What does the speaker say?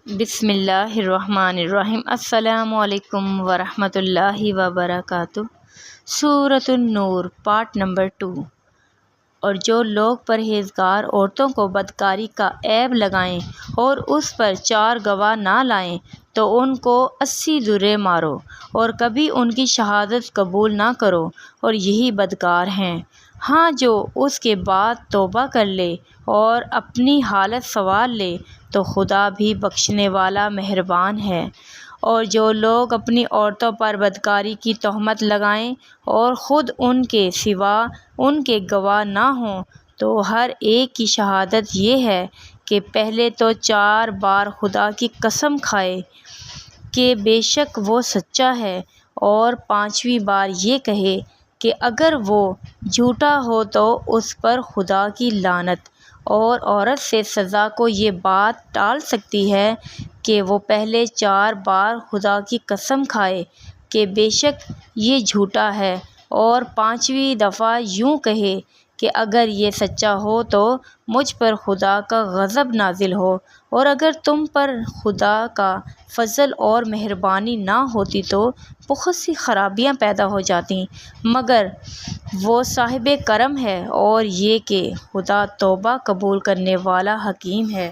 بسم اللہ الرحمن الرحیم۔ السلام علیکم ورحمۃ اللہ وبرکاتہ۔ سورۃ النور پارٹ نمبر 2۔ اور جو لوگ پرہیزگار عورتوں کو بدکاری کا عیب لگائیں اور اس پر 4 گواہ نہ لائیں تو ان کو 80 ضربے مارو اور کبھی ان کی شہادت قبول نہ کرو، اور یہی بدکار ہیں۔ ہاں، جو اس کے بعد توبہ کر لے اور اپنی حالت سنوار لے تو خدا بھی بخشنے والا مہربان ہے۔ اور جو لوگ اپنی عورتوں پر بدکاری کی تہمت لگائیں اور خود ان کے سوا ان کے گواہ نہ ہوں تو ہر ایک کی شہادت یہ ہے کہ پہلے تو 4 بار خدا کی قسم کھائے کہ بے شک وہ سچا ہے، اور 5ویں بار یہ کہے کہ اگر وہ جھوٹا ہو تو اس پر خدا کی لعنت۔ اور عورت سے سزا کو یہ بات ٹال سکتی ہے کہ وہ پہلے 4 بار خدا کی قسم کھائے کہ بے شک یہ جھوٹا ہے، اور 5ویں دفعہ یوں کہے کہ اگر یہ سچا ہو تو مجھ پر خدا کا غضب نازل ہو، اور اگر تم پر خدا کا فضل اور مہربانی نہ ہوتی تو بہت سی خرابیاں پیدا ہو جاتیں، مگر وہ صاحب کرم ہے، اور یہ کہ خدا توبہ قبول کرنے والا حکیم ہے۔